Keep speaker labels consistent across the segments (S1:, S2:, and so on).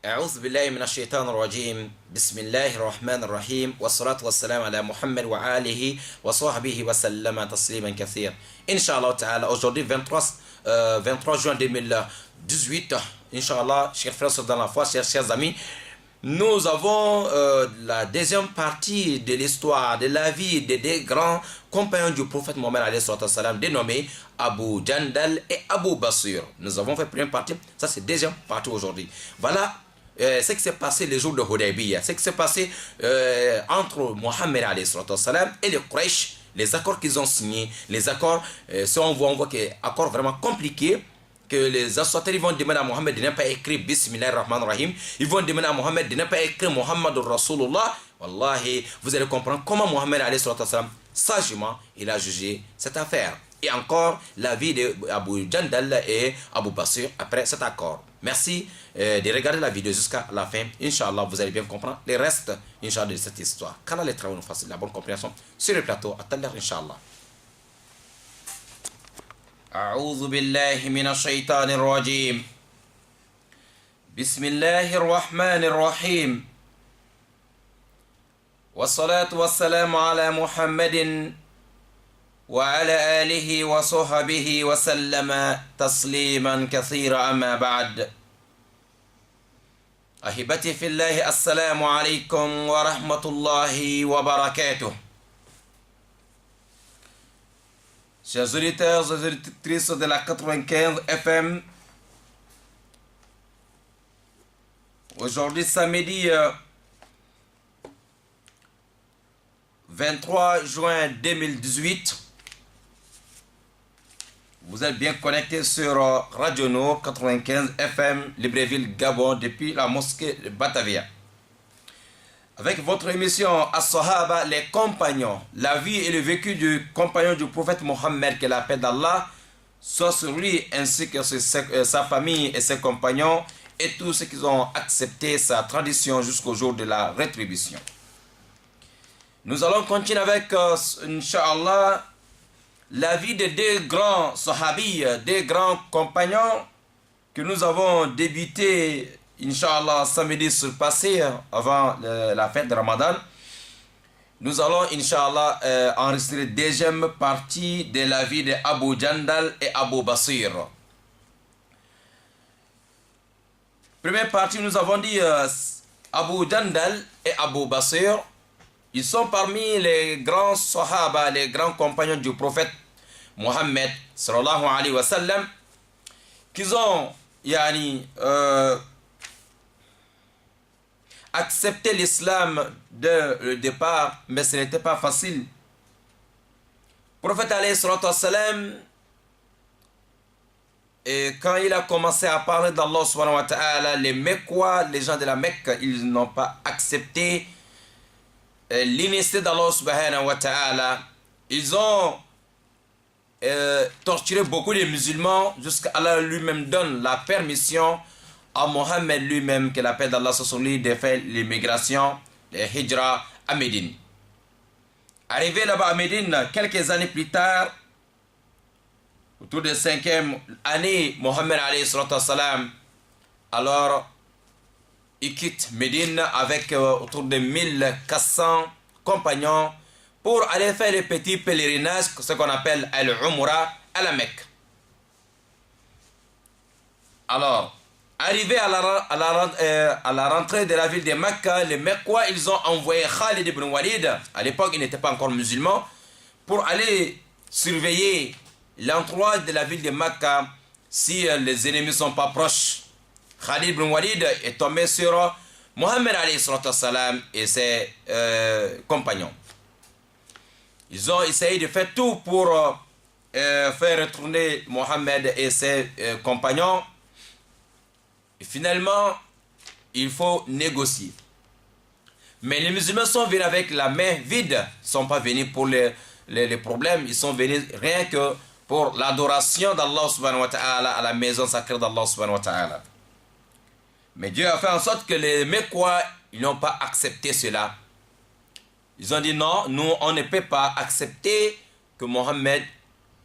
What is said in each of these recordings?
S1: أعوذ بالله من الشيطان الرجيم بسم الله الرحمن الرحيم والصلاة والسلام على Muhammad wa alihi wa sahbihi wa sallama tasliman kathir. Inch'Allah ta'ala, aujourd'hui 23 juin 2018, Inch'Allah, chers frères dans la foi, chers amis, nous avons la deuxième partie de l'histoire, de la vie des deux grands compagnons du prophète Mohammed alayhi salam, dénommés Abu Jandal et Abu Basir. Nous avons fait première partie, ça c'est deuxième partie aujourd'hui. Voilà ce qui s'est passé les jours de Hudaybiyah, ce qui s'est passé entre Mohammed alayhi salam et les Quraysh, les accords qu'ils ont signés, les accords, si on voit que accords vraiment compliqués, que les associateurs vont demander à Mohammed de ne pas écrire Bismillah ar-Rahman ar-Rahim, ils vont demander à Mohammed de ne pas écrire Muhammad Rasulullah. Wallahi, vous allez comprendre comment Mohammed alayhi salam, sagement, il a jugé cette affaire. Et encore la vie d'Abu Jandal et Abu Basir après cet accord. Merci de regarder la vidéo jusqu'à la fin. Inch'Allah, vous allez bien comprendre les restes, Inch'Allah, de cette histoire. Qu'Allah les travaux nous fassent la bonne compréhension sur le plateau. À tout à l'heure, Inch'Allah. أعوذ بالله من الشيطان الرجيم بسم الله الرحمن الرحيم والصلاة والسلام على محمد وعلى آله وصحبه وسلم تسليما كثيرا أما بعد أحبتي في الله السلام عليكم ورحمة الله وبركاته. Chers auditeurs et auditrices de la 95 FM, aujourd'hui samedi 23 juin 2018, vous êtes bien connectés sur Radio Nord 95 FM, Libreville, Gabon, depuis la mosquée de Batavia. Avec votre émission As-Sahaba, les compagnons, la vie et le vécu du compagnon du prophète Mohammed, que la paix d'Allah soit sur lui, ainsi que sur sa famille et ses compagnons, et tous ceux qui ont accepté sa tradition jusqu'au jour de la rétribution. Nous allons continuer avec, Inch'Allah, la vie de deux grands sahabis, deux grands compagnons que nous avons débuté Inch'Allah, samedi surpassé avant la fête de Ramadan. Nous allons, Inch'Allah, enregistrer la deuxième partie de la vie de Abu Jandal et Abu Basir. Première partie, nous avons dit Abu Jandal et Abu Basir. Ils sont parmi les grands sahaba, les grands compagnons du prophète Mohammed, sallallahu alayhi wa sallam, qu'ils ont, accepter l'islam de le départ, mais ce n'était pas facile. Le prophète alayhi salam, et quand il a commencé à parler d'Allah subhanahu wa ta'ala, les Mecquois, les gens de la Mecque, ils n'ont pas accepté l'initié d'Allah subhanahu wa ta'ala. Ils ont torturé beaucoup de musulmans jusqu'à Allah lui-même donne la permission à Mohammed lui-même, que la paix d'Allah soit sur lui, de faire l'immigration, le hijra à Médine. Arrivé là-bas à Médine, quelques années plus tard, autour de 5e année, Mohammed alayhi salam, alors il quitte Médine avec autour de 1400 compagnons pour aller faire le petit pèlerinage, ce qu'on appelle Al-Umra à la Mecque. Alors, arrivé à la rentrée de la ville de Mecca, les Mecquois, ils ont envoyé Khalid ibn Walid, à l'époque il n'était pas encore musulman, pour aller surveiller l'entourage de la ville de Mecca si les ennemis ne sont pas proches. Khalid ibn Walid est tombé sur Mohammed alayhi salam et ses compagnons. Ils ont essayé de faire tout pour faire retourner Mohammed et ses compagnons. Et finalement, il faut négocier. Mais les musulmans sont venus avec la main vide. Ils ne sont pas venus pour les problèmes. Ils sont venus rien que pour l'adoration d'Allah subhanahu wa ta'ala à la maison sacrée d'Allah subhanahu wa ta'ala. Mais Dieu a fait en sorte que les Mecquois, ils n'ont pas accepté cela. Ils ont dit non, nous on ne peut pas accepter que Mohammed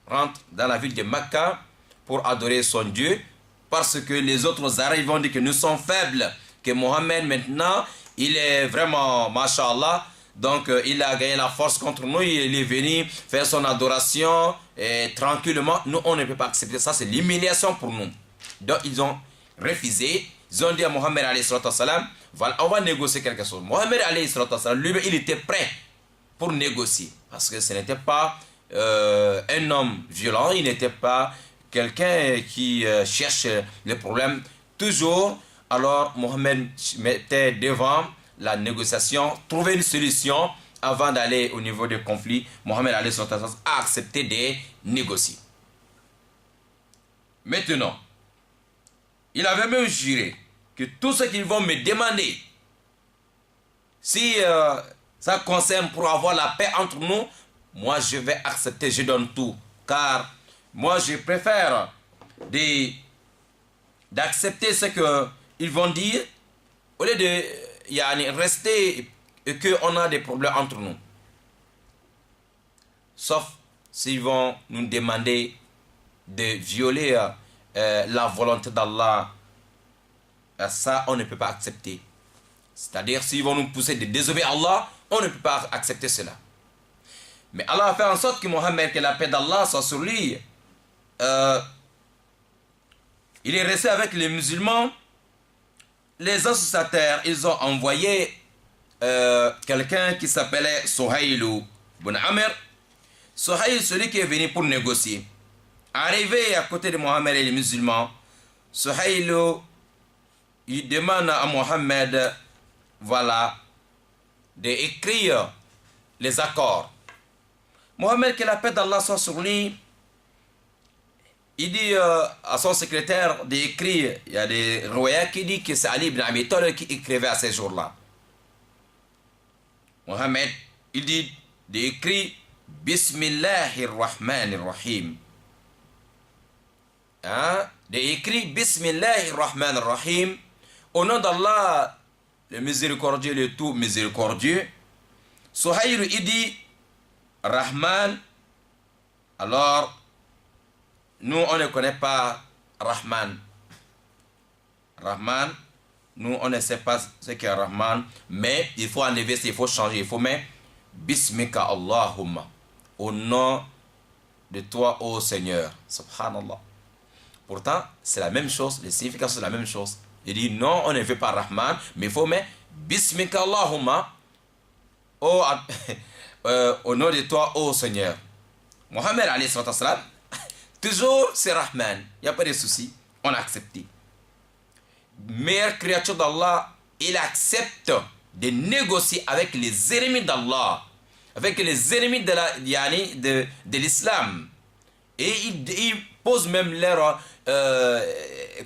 S1: rentre dans la ville de Mecca pour adorer son Dieu. Parce que les autres Arabes vont dire que nous sommes faibles, que Mohammed maintenant, il est vraiment, mashallah, donc il a gagné la force contre nous, il est venu faire son adoration et tranquillement. Nous, on ne peut pas accepter ça, c'est l'humiliation pour nous. Donc ils ont refusé, ils ont dit à Mohammed alayhi salatu wassalam, voilà, on va négocier quelque chose. Mohammed alayhi salatu wassalam, lui, il était prêt pour négocier, parce que ce n'était pas un homme violent, il n'était pas quelqu'un qui cherche les problèmes. Toujours, alors Mohammed mettait devant la négociation, trouver une solution avant d'aller au niveau des conflits. Mohammed a accepté de négocier. Maintenant, il avait même juré que tout ce qu'ils vont me demander, si ça concerne pour avoir la paix entre nous, moi je vais accepter, je donne tout. Car moi je préfère d'accepter ce qu'ils vont dire au lieu de rester et qu'on a des problèmes entre nous. Sauf s'ils vont nous demander de violer la volonté d'Allah. Ça, on ne peut pas accepter. C'est-à-dire, s'ils vont nous pousser de désobéir à Allah, on ne peut pas accepter cela. Mais Allah a fait en sorte que Mohammed, que la paix d'Allah soit sur lui, il est resté avec les musulmans. Les associateurs, ils ont envoyé quelqu'un qui s'appelait Suhail ibn Amr. Suhail, celui qui est venu pour négocier. Arrivé à côté de Mohammed et les musulmans, Suhail, il demande à Mohammed, voilà, d'écrire les accords. Mohammed, que la paix d'Allah soit sur lui, il dit à son secrétaire d'écrire. Il y a des royaumes qui disent que c'est Ali ibn Abi Talib qui écrivait à ces jours-là. Mohammed, il dit d'écrire Bismillahirrahmanirrahim. D'écrire Bismillahirrahmanirrahim. Au nom d'Allah, le miséricordieux, le tout miséricordieux. Suhail, il dit Rahman. Alors, nous, on ne connaît pas Rahman. Rahman, nous, on ne sait pas ce qu'est Rahman. Mais il faut enlever, il faut changer. Il faut mettre Bismika Allahumma. Au nom de toi, ô Seigneur. Subhanallah. Pourtant, c'est la même chose. Les significations, c'est la même chose. Il dit non, on ne veut pas Rahman. Mais il faut mettre Bismika Allahumma. Au nom de toi, ô Seigneur. Mohammed alayhi salam. Toujours c'est Rahman, il n'y a pas de souci, on a accepté. Meilleure créature d'Allah, il accepte de négocier avec les ennemis d'Allah, avec les ennemis de l'islam. Et il pose même leurs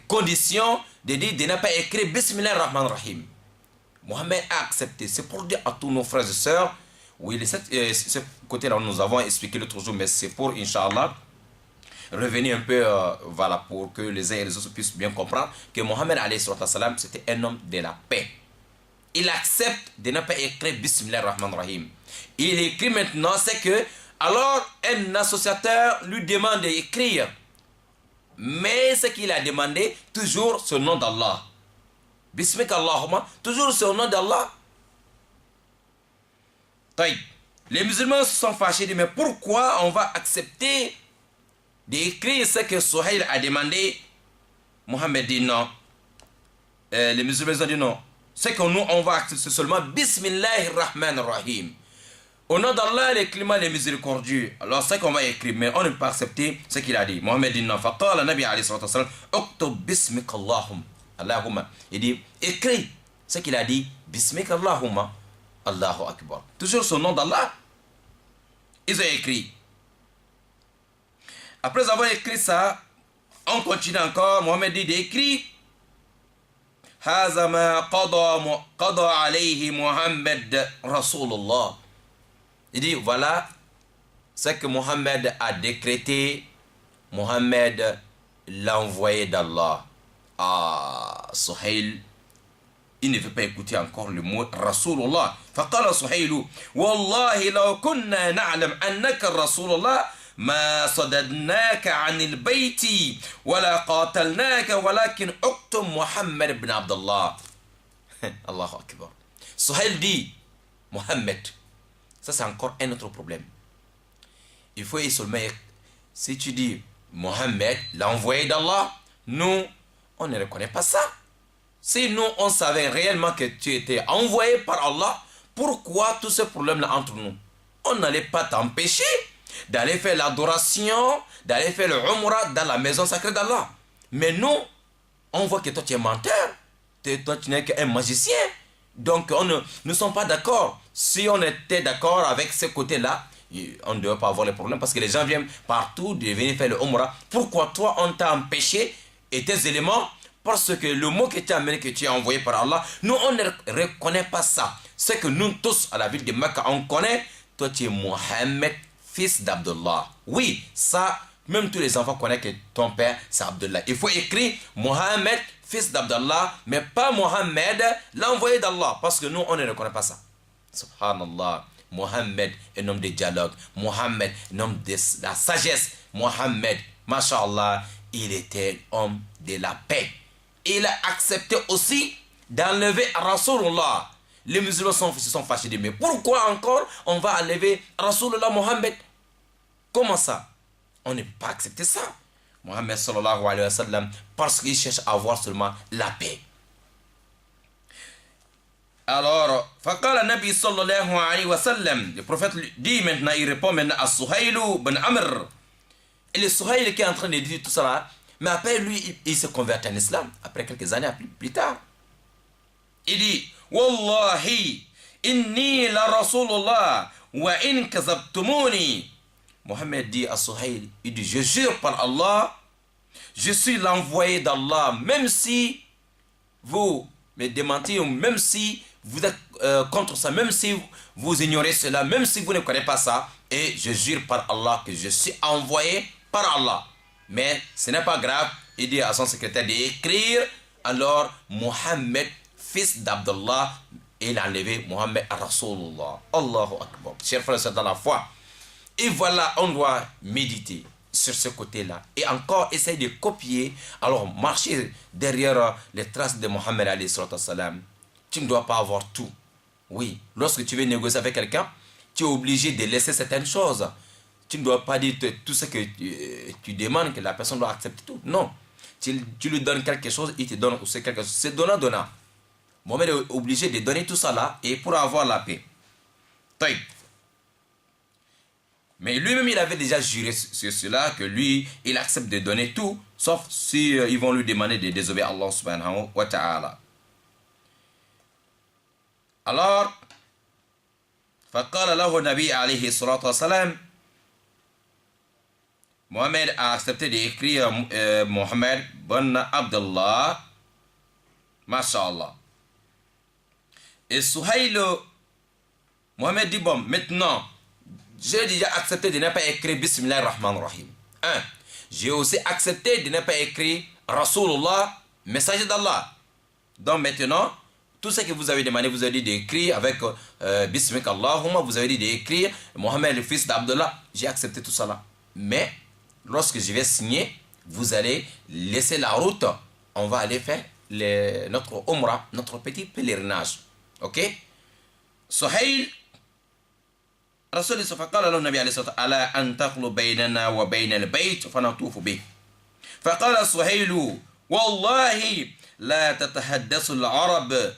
S1: conditions de dire de ne pas écrire Bismillah Rahman Rahim. Mohammed a accepté. C'est pour dire à tous nos frères et sœurs, oui, ce côté-là, nous avons expliqué l'autre jour, mais c'est pour, Inch'Allah, revenir un peu, voilà, pour que les uns et les autres puissent bien comprendre que Mohammed alayhi salam, c'était un homme de la paix. Il accepte de ne pas écrire Bismillah Rahman Rahim. Il écrit maintenant, c'est que, alors un associateur lui demande d'écrire, mais ce qu'il a demandé, toujours ce nom d'Allah. Bismillah Allahumma, toujours ce nom d'Allah. Les musulmans se sont fâchés, mais pourquoi on va accepter d'écrire ce que Suhail a demandé? Mohammed dit non. Les musulmans ont dit non. Ce que nous, on va accepter seulement Bismillahirrahmanirrahim. Au nom d'Allah, les cléments, les miséricordieux. Alors, ce qu'on va écrire, mais on ne peut pas accepter ce qu'il a dit. Mohammed dit non. Faqala Nabi alayhi salam, Uktub bismika Allahumma. Il dit, écris ce qu'il a dit. Bismika Allahumma. Allahu Akbar. Toujours son nom d'Allah. Ils ont écrit. Après avoir écrit ça, on continue encore. Mohammed dit d'écrire. Haza ma qada alayhi Muhammad Rasulullah. Il dit voilà ce que Mohammed a décrété. Mohammed, l'envoyé d'Allah. Ah, Suhail, il ne veut pas écouter encore le mot Rasulullah. فقال سهيل والله لو كنا نعلم أنك رسول الله ما صددناك عن البيت ولا قاتلناك ولكن اكتم محمد بن عبد الله. Allahu Akbar. Suhail dit, Mohammed, ça c'est encore un autre problème. Il faut seulement, si tu dis Mohammed, l'envoyé d'Allah, nous, on ne reconnaît pas ça. Si nous, on savait réellement que tu étais envoyé par Allah, pourquoi tous ces problèmes-là entre nous? On n'allait pas t'empêcher d'aller faire l'adoration, d'aller faire le Umrah dans la maison sacrée d'Allah. Mais nous, on voit que toi tu es menteur, toi tu n'es qu'un magicien. Donc nous ne sommes pas d'accord. Si on était d'accord avec ce côté-là, on ne devait pas avoir les problèmes parce que les gens viennent partout de venir faire le Umrah. Pourquoi toi on t'a empêché et tes éléments? Parce que le mot que tu as amené, que tu as envoyé par Allah, nous on ne reconnaît pas ça. C'est que nous tous à la ville de Mecca on connaît, toi tu es Mohammed, fils d'Abdullah. Oui, ça, même tous les enfants connaissent que ton père c'est Abdullah. Il faut écrire Mohammed, fils d'Abdallah, mais pas Mohammed, l'envoyé d'Allah, parce que nous on ne reconnaît pas ça. Subhanallah. Mohammed, un homme de dialogue. Mohammed, un homme de la sagesse. Mohammed, mashallah, il était homme de la paix. Il a accepté aussi d'enlever Rasulullah. Les musulmans se sont fâchés de lui. Mais pourquoi encore on va enlever Rasulullah Mohammed? Comment ça? On ne peut pas accepter ça. Mohammed sallallahu alayhi wa sallam, parce qu'il cherche à avoir seulement la paix. Alors, faqala Nabi sallallahu alayhi wa sallam, le prophète dit maintenant, il répond maintenant à Suhail bin Amr. Et le Suhail qui est en train de dire tout ça là, mais après lui, il se convertit en islam, après quelques années plus tard. Il dit, Wallahi, inni la Rasulullah, wa in kazabtumuni. Mohammed dit à Suhail, il dit, je jure par Allah, je suis l'envoyé d'Allah, même si vous me démentez, même si vous êtes contre ça, même si vous ignorez cela, même si vous ne connaissez pas ça, et je jure par Allah que je suis envoyé par Allah. Mais ce n'est pas grave, il dit à son secrétaire d'écrire, alors Mohammed, fils d'Abdullah, il a enlevé Mohammed à Rasulullah. Allahu Akbar. Chers frères, c'est dans la foi. Et voilà, on doit méditer sur ce côté-là. Et encore, essayer de copier. Alors, marcher derrière les traces de Mohammed alayhi salam. Tu ne dois pas avoir tout. Oui, lorsque tu veux négocier avec quelqu'un, tu es obligé de laisser certaines choses. Tu ne dois pas dire tout ce que tu demandes, que la personne doit accepter tout. Non. Tu lui donnes quelque chose, il te donne aussi quelque chose. C'est donnant-donnant. Mohammed est obligé de donner tout ça là et pour avoir la paix. Taïb. Mais lui-même, il avait déjà juré sur cela, que lui, il accepte de donner tout, sauf si ils vont lui demander de désobéir à Allah subhanahu wa ta'ala. Alors, فقال له النبي عليه الصلاة والسلام, Mohammed a accepté d'écrire Mohammed bin Abdullah, Masha'Allah. Et Suhail, Mohammed dit, bon, maintenant, j'ai déjà accepté de ne pas écrire Bismillah ar-Rahman ar-Rahim. J'ai aussi accepté de ne pas écrire Rasulullah, messager d'Allah. Donc maintenant, tout ce que vous avez demandé, vous avez dit d'écrire avec Bismillah Allahumma, vous avez dit d'écrire Mohammed, le fils d'Abdullah. J'ai accepté tout ça là. Mais, lorsque je vais signer, vous allez laisser la route. On va aller faire notre Umrah, notre petit pèlerinage. Ok? Suhail, رسول الله فقال له النبي عليه الصلاة والسلام ألا أن تخلو بيننا وبين البيت فنطوف به فقال سهيل والله لا تتحدث العرب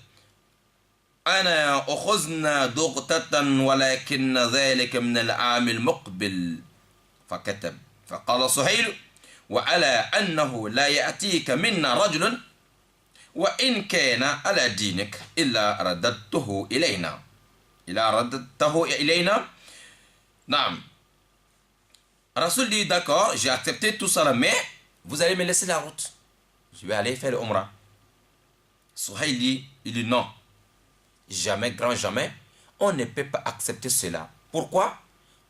S1: أنا أخذنا ضغطة ولكن ذلك من العام المقبل فكتب فقال سهيل وعلى أنه لا يأتيك منا رجل وإن كان على دينك إلا رددته إلينا Naam. Rasoul dit d'accord, j'ai accepté tout ça, mais vous allez me laisser la route. Je vais aller faire le Umrah. Suhail dit, il dit non. Jamais, grand jamais, on ne peut pas accepter cela. Pourquoi?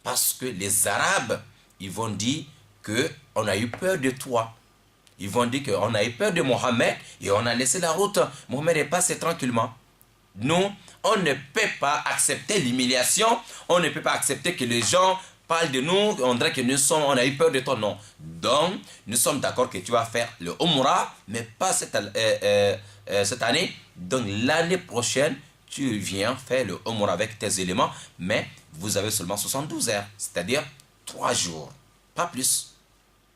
S1: Parce que les Arabes, ils vont dire qu'on a eu peur de toi. Ils vont dire qu'on a eu peur de Mohammed et on a laissé la route. Mohammed est passé tranquillement. Nous, on ne peut pas accepter l'humiliation, on ne peut pas accepter que les gens parle de nous, on dirait que on a eu peur de toi. Non. Donc, nous sommes d'accord que tu vas faire le Umrah, mais pas cette année. Donc, l'année prochaine, tu viens faire le Umrah avec tes éléments, mais vous avez seulement 72 heures, c'est-à-dire 3 jours, pas plus.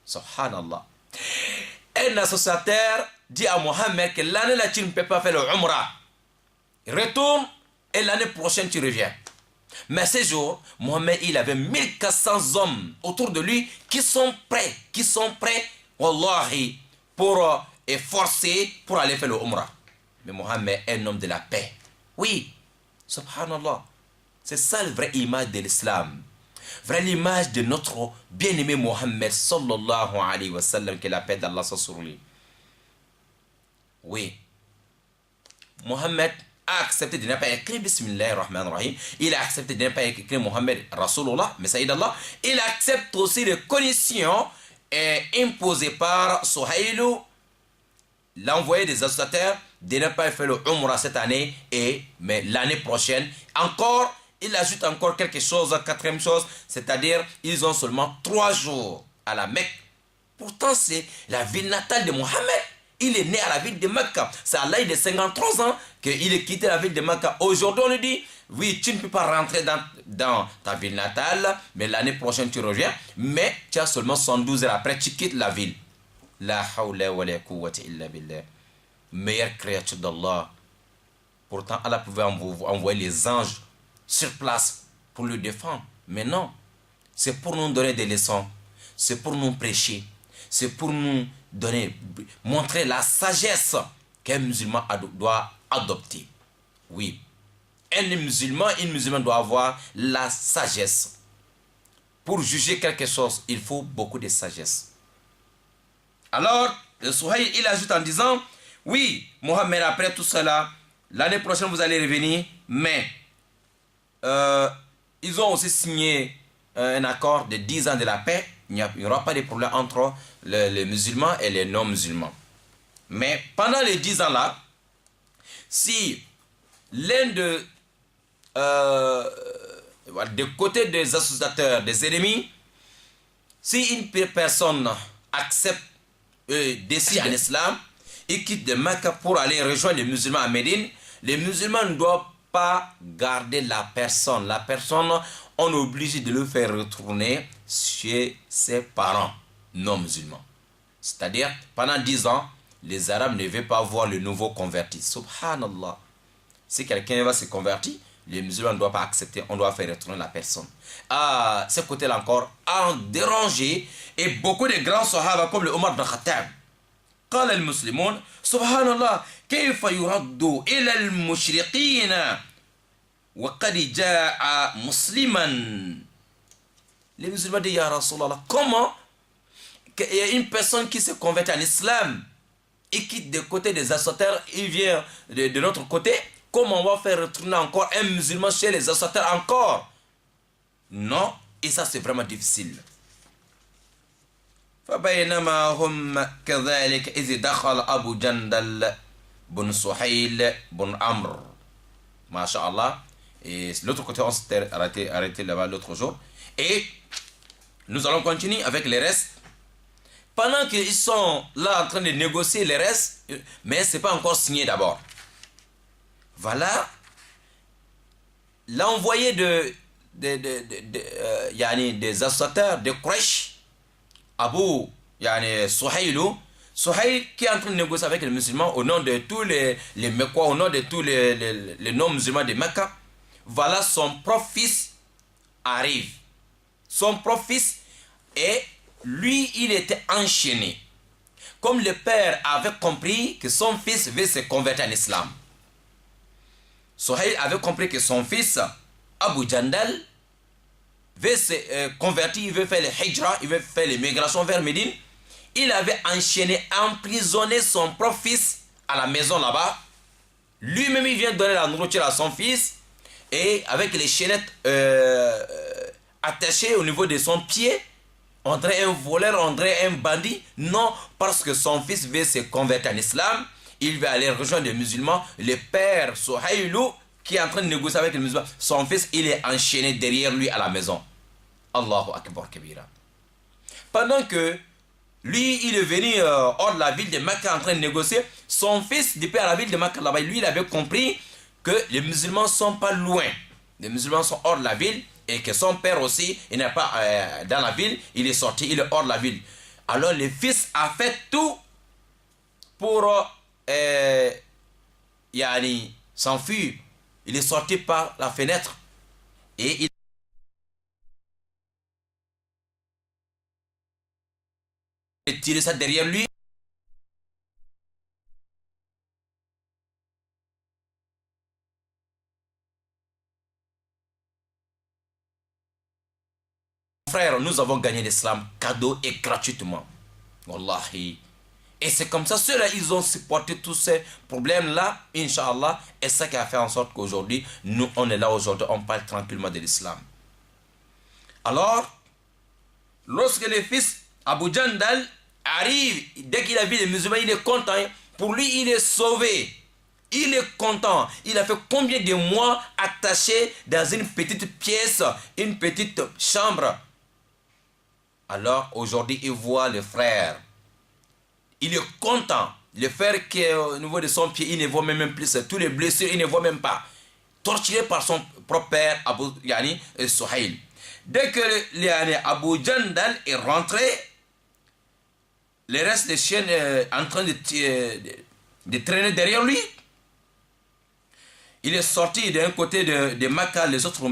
S1: Subhanallah. Un associateur dit à Mohammed que l'année-là, tu ne peux pas faire le Umrah. Retourne et l'année prochaine, tu reviens. Mais ce jour, Mohammed, il avait 1400 hommes autour de lui qui sont prêts, wallahi, pour forcer pour aller faire le Umrah. Mais Mohammed est un homme de la paix. Oui, subhanallah. C'est ça la vraie image de l'islam. Vraie image de notre bien-aimé Mohammed sallallahu alayhi wa sallam, que la paix d'Allah soit sur lui. Oui. Mohammed a accepté de ne pas écrire Bismillah ar-Rahman ar-Rahim. Il a accepté de ne pas écrire Mohammed Rasulullah, Messaïd d'Allah. Il accepte aussi les conditions imposées par Suhaïlou, l'envoyé des associateurs, de ne pas faire le Umrah cette année, mais l'année prochaine. Encore, il ajoute encore quelque chose, quatrième chose, c'est-à-dire ils ont seulement 3 jours à la Mecque. Pourtant, c'est la ville natale de Mohammed. Il est né à la ville de Mecca. C'est à l'âge de 53 ans qu'il a quitté la ville de Mecca. Aujourd'hui, on lui dit, oui, tu ne peux pas rentrer dans ta ville natale, mais l'année prochaine, tu reviens. Mais tu as seulement 112 heures après, tu quittes la ville. La hawla wa la quwwata illa billah. Meilleure créature d'Allah. Pourtant, Allah pouvait envoyer les anges sur place pour le défendre. Mais non, c'est pour nous donner des leçons. C'est pour nous prêcher. C'est pour nous montrer la sagesse qu'un musulman doit adopter. Oui, une musulman doit avoir la sagesse. Pour juger quelque chose, il faut beaucoup de sagesse. Alors, le Suhaïl, il ajoute en disant, oui, Mohammed, après tout cela, l'année prochaine, vous allez revenir, mais ils ont aussi signé un accord de 10 ans de la paix. Il n'y aura pas de problème entre les musulmans et les non-musulmans. Mais pendant les 10 ans-là, si l'un des côtés des associateurs, des ennemis, si une personne accepte, décide en islam, et quitte de Mecca pour aller rejoindre les musulmans à Médine, les musulmans ne doivent pas garder la personne. La personne, on est obligé de le faire retourner chez ses parents non musulmans. C'est-à-dire, pendant 10 ans, les Arabes ne veulent pas voir le nouveau converti. Subhanallah. Si quelqu'un va se convertir, les musulmans ne doivent pas accepter, on doit faire retourner la personne. À ce côté-là encore, en dérangé, et beaucoup de grands sahaba comme le Omar ibn Khattab, قال المسلمون سبحان الله كيف يرد إلى المشرقين وقد جاء مسلما. Les musulmans disent, Ya Rasulallah, comment il y a une personne qui se convertit en islam et quitte de côté des associateurs, il vient de notre côté, comment on va faire retourner encore un musulman chez les associateurs encore? Non, et ça c'est vraiment difficile. فبينما هم كذلك إذ دخل أبو جندل بن سهيل بن عمرو. ما شاء الله. Et l'autre côté, on s'était arrêté là-bas l'autre jour. Et nous allons continuer avec les restes. Pendant qu'ils sont là en train de négocier les restes, mais ce n'est pas encore signé d'abord. Voilà l'envoyé des associateurs de Quraysh, Abu Suhaïlou, Suhaïl qui est en train de négocier avec les musulmans au nom de tous les Mecquois, au nom de tous les non-musulmans de Mecca. Voilà, son propre fils arrive. Son propre fils, et lui, il était enchaîné. Comme le père avait compris que son fils veut se convertir en islam. Suhaïl avait compris que son fils, Abu Jandal, veut se convertir, il veut faire le hijra, il veut faire l'immigration vers Médine. Il avait enchaîné, emprisonné son propre fils à la maison là-bas. Lui-même, il vient donner la nourriture à son fils. Et avec les chaînettes attachées au niveau de son pied, on dirait un voleur, on dirait un bandit. Non, parce que son fils veut se convertir en islam. Il va aller rejoindre les musulmans. Le père Suhaïlou, qui est en train de négocier avec les musulmans, son fils, il est enchaîné derrière lui à la maison. Allahu Akbar Kabira. Pendant que lui, il est venu hors de la ville de Mecca en train de négocier, son fils, depuis à la ville de Mecca là-bas, lui, il avait compris que les musulmans ne sont pas loin. Les musulmans sont hors de la ville et que son père aussi, il n'est pas dans la ville, il est sorti, il est hors de la ville. Alors le fils a fait tout pour s'enfuir. Il est sorti par la fenêtre et il a tiré ça derrière lui. Frère, nous avons gagné l'islam cadeau et gratuitement. Wallahi. Et c'est comme ça, ceux-là, ils ont supporté tous ces problèmes-là, Inch'Allah. Et ça qui a fait en sorte qu'aujourd'hui, nous, on est là aujourd'hui, on parle tranquillement de l'islam. Alors, lorsque le fils Abu Jandal arrive, dès qu'il a vu les musulmans, il est content. Pour lui, il est sauvé. Il est content. Il a fait combien de mois attaché dans une petite pièce, une petite chambre. Alors, aujourd'hui, il voit le frère. Il est content. Le frère qui est au niveau de son pied, il ne voit même plus. Tous les blessures, il ne voit même pas. Torturé par son propre père, Abu Suhail. Dès que Abu Jandal est rentré, le reste des chiens en train de traîner derrière lui. Il est sorti d'un côté de Mecca, les autres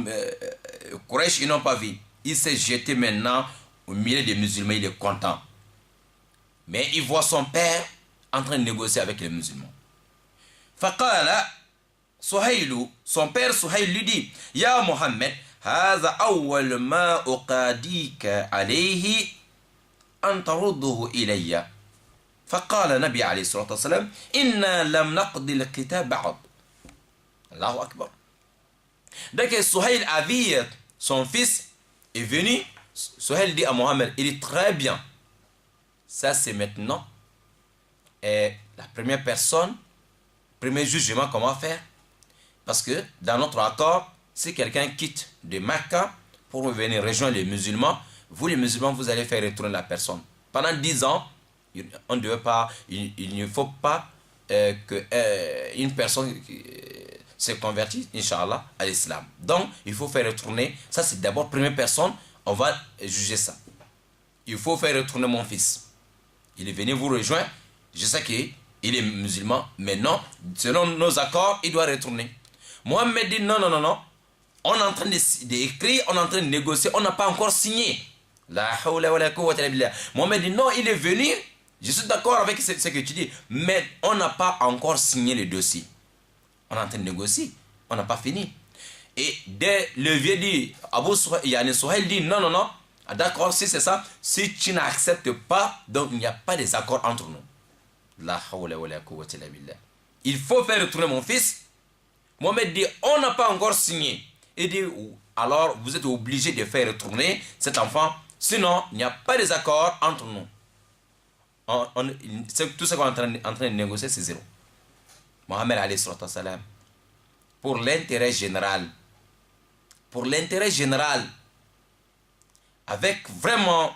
S1: Quraysh, ils n'ont pas vu. Il s'est jeté maintenant au milieu des musulmans, il est content. Mais il voit son père en train de négocier avec les musulmans. Faqala Suhaylu, son père Suhayl lui dit, Ya Muhammad, هذا أول ما أقاديك عليه أن ترده إلي. فقال النبي عليه الصلاة والسلام إنا لم نقضي الكتاب بعد. Allahu Akbar. Dès que Suhayl a vu son fils est venu, Suhayl dit à Mohammed, il est très bien. Ça c'est maintenant la première personne, premier jugement comment faire. Parce que dans notre accord, si quelqu'un quitte de Mecca pour venir rejoindre les musulmans, vous les musulmans, vous allez faire retourner la personne. Pendant 10 ans, on ne devait pas, il ne faut pas qu'une personne se convertisse, Inch'Allah, à l'islam. Donc, il faut faire retourner, ça c'est d'abord première personne, on va juger ça. Il faut faire retourner mon fils. Il est venu vous rejoindre, je sais qu'il est musulman, mais non, selon nos accords, il doit retourner. Mohammed dit non, non, non, non. On est en train d'écrire, on est en train de négocier, on n'a pas encore signé. La hawla wa la quwwata illa billah. Mohammed dit non, il est venu, je suis d'accord avec ce que tu dis, mais on n'a pas encore signé le dossier. On est en train de négocier, on n'a pas fini. Et dès le vieux dit, Abu Suhail dit non, non, non, d'accord, si c'est ça, si tu n'acceptes pas, donc il n'y a pas des accords entre nous. La hawla wa la quwwata illa billah. Il faut faire retourner mon fils. Mohamed dit, on n'a pas encore signé. Il dit, alors vous êtes obligé de faire retourner cet enfant, sinon il n'y a pas des accords entre nous. Tout ce qu'on est en train de négocier, c'est zéro. Mohamed alayhi salam, pour l'intérêt général, avec vraiment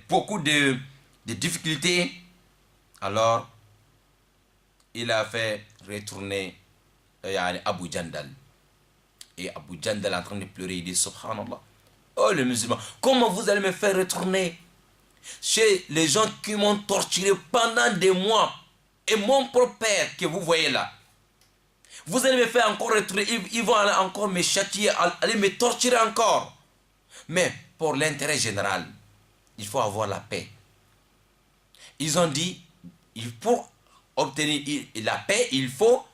S1: beaucoup de difficultés, alors il a fait retourner Abu Jandal. Et Abu Jandal est en train de pleurer, il dit subhanallah, oh les musulmans, comment vous allez me faire retourner chez les gens qui m'ont torturé pendant des mois, et mon propre père que vous voyez là, vous allez me faire encore retourner, ils vont aller encore me châtier, aller me torturer encore. Mais pour l'intérêt général, il faut avoir la paix. Ils ont dit, pour obtenir la paix, il faut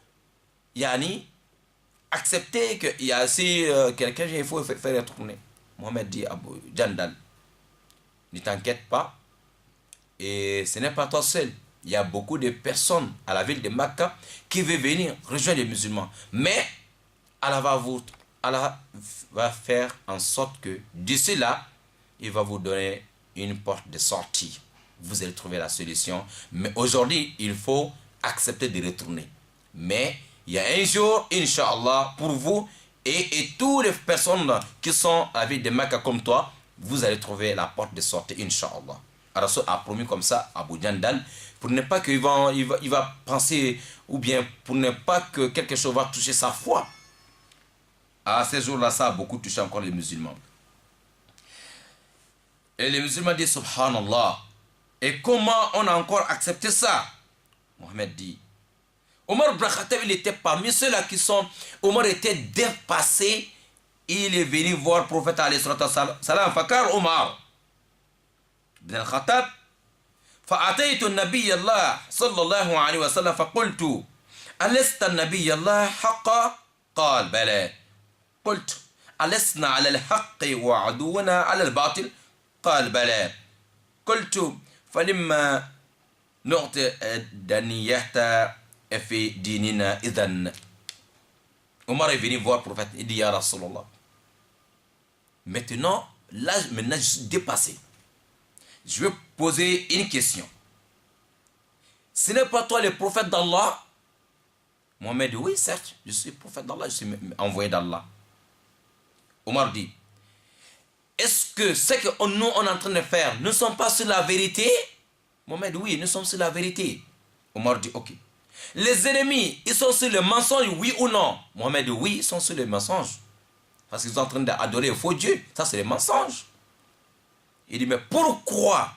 S1: accepter qu'il y a aussi quelqu'un, il faut faire retourner. Mohamed dit à Abu Jandal, ne t'inquiète pas, et ce n'est pas toi seul. Il y a beaucoup de personnes à la ville de Mecca qui veulent venir rejoindre les musulmans. Mais Allah va faire en sorte que d'ici là, il va vous donner une porte de sortie. Vous allez trouver la solution. Mais aujourd'hui, il faut accepter de retourner. Mais il y a un jour, Inch'Allah, pour vous, Et toutes les personnes qui sont avec des Mecca comme toi, vous allez trouver la porte de sortie, Inch'Allah. Rasul a promis comme ça à Abu Jandal, pour ne pas qu'il va penser, ou bien pour ne pas que quelque chose va toucher sa foi. À ces jours-là, ça a beaucoup touché encore les musulmans. Et les musulmans disent Subhanallah. Et comment on a encore accepté ça? Mohammed dit. Omar ibn Khattab, il était parmi ceux-là qui sont... Omar était dépassé. Il est venu voir le prophète alayhi salam. Fakar Omar ibn Khattab. فأتيت النبي الله صلى الله عليه وسلم فقلت ألست النبي الله حقا؟ قال بلى. قلت ألسنا على الحق وعدونا على الباطل؟ قال بلى. قلت فلما نعطي الدنية في ديننا إذن. Omar est venu voir le prophète. Il dit Ya Rasulallah. Maintenant, je suis dépassé. Je vais poser une question. Ce n'est pas toi le prophète d'Allah? Mohammed dit oui, certes, je suis prophète d'Allah, je suis envoyé d'Allah. Omar dit, est-ce que ce que nous on est en train de faire, nous ne sommes pas sur la vérité? Mohammed dit oui, nous sommes sur la vérité. Omar dit ok. Les ennemis, ils sont sur le mensonge, oui ou non? Mohammed dit oui, ils sont sur le mensonge. Parce qu'ils sont en train d'adorer le faux Dieu. Ça, c'est le mensonge. Il dit, mais pourquoi?